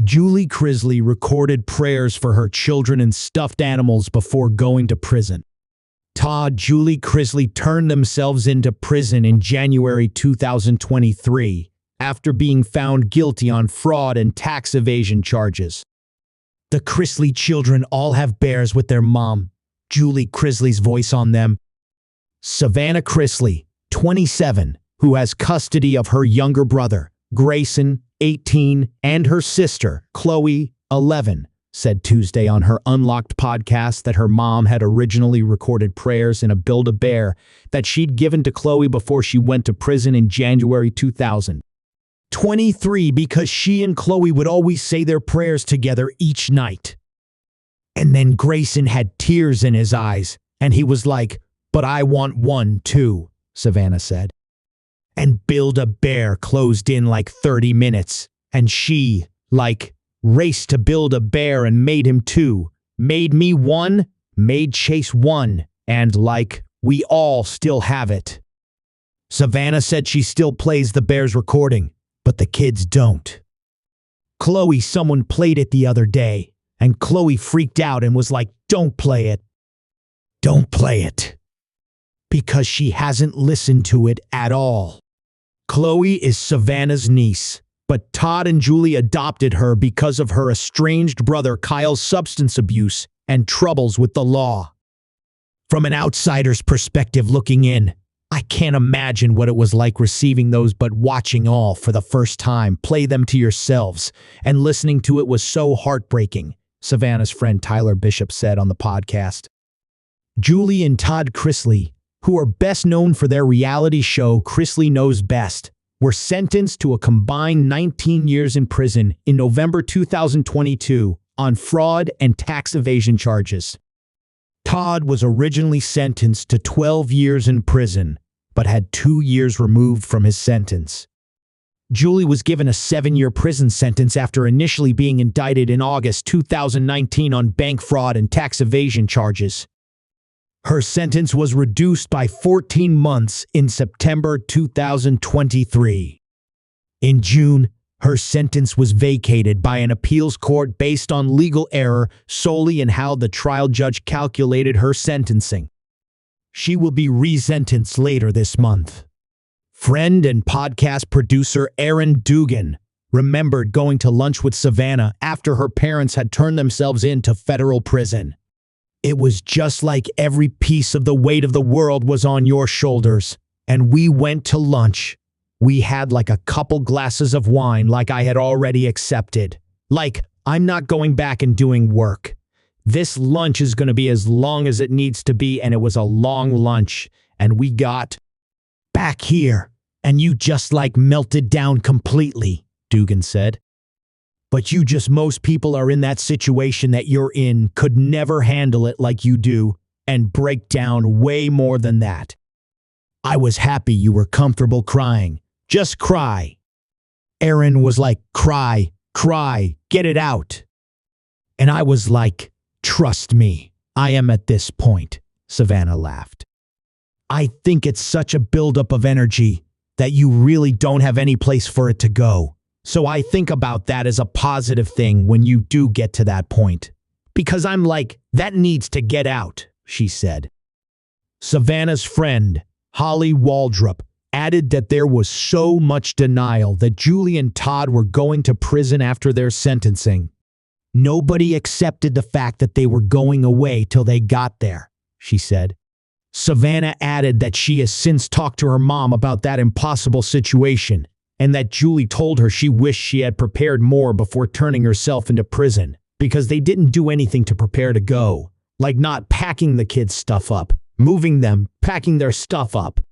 Julie Chrisley recorded prayers for her children and stuffed animals before going to prison. Todd, Julie Chrisley turned themselves into prison in January 2023 after being found guilty on fraud and tax evasion charges. The Chrisley children all have bears with their mom, Julie Chrisley's voice on them. Savannah Chrisley, 27, who has custody of her younger brother, Grayson, 18, and her sister, Chloe, 11, said Tuesday on her Unlocked podcast that her mom had originally recorded prayers in a Build-A-Bear that she'd given to Chloe before she went to prison in January 2023 because she and Chloe would always say their prayers together each night. And then Grayson had tears in his eyes, and he was like, "But I want one too," Savannah said. And Build-A-Bear closed in like 30 minutes, and she, raced to Build-A-Bear and made him two, made me one, made Chase one, and we all still have it. Savannah said she still plays the Bears recording, but the kids don't. Chloe, someone played it the other day, and Chloe freaked out and was like, "Don't play it. Don't play it." Because she hasn't listened to it at all. Chloe is Savannah's niece, but Todd and Julie adopted her because of her estranged brother Kyle's substance abuse and troubles with the law. From an outsider's perspective looking in, I can't imagine what it was like receiving those, but watching all for the first time, play them to yourselves, and listening to it was so heartbreaking, Savannah's friend Tyler Bishop said on the podcast. Julie and Todd Chrisley, who are best known for their reality show Chrisley Knows Best, were sentenced to a combined 19 years in prison in November 2022 on fraud and tax evasion charges. Todd was originally sentenced to 12 years in prison, but had 2 years removed from his sentence. Julie was given a 7-year prison sentence after initially being indicted in August 2019 on bank fraud and tax evasion charges. Her sentence was reduced by 14 months in September 2023. In June, her sentence was vacated by an appeals court based on legal error solely in how the trial judge calculated her sentencing. She will be resentenced later this month. Friend and podcast producer Aaron Dugan remembered going to lunch with Savannah after her parents had turned themselves into federal prison. "It was just like every piece of the weight of the world was on your shoulders, and we went to lunch. We had a couple glasses of wine I had already accepted. I'm not going back and doing work. This lunch is going to be as long as it needs to be, and it was a long lunch, and we got back here, and you just melted down completely," Dugan said. "But most people are in that situation that you're in could never handle it like you do and break down way more than that. I was happy you were comfortable crying. Just cry." Aaron was like, "Cry, cry, get it out." And I was like, "Trust me, I am at this point," Savannah laughed. "I think it's such a buildup of energy that you really don't have any place for it to go. So I think about that as a positive thing when you do get to that point. Because I'm that needs to get out," she said. Savannah's friend, Holly Waldrop, added that there was so much denial that Julie and Todd were going to prison after their sentencing. "Nobody accepted the fact that they were going away till they got there," she said. Savannah added that she has since talked to her mom about that impossible situation, and that Julie told her she wished she had prepared more before turning herself into prison, because they didn't do anything to prepare to go, not packing the kids' stuff up, moving them, packing their stuff up,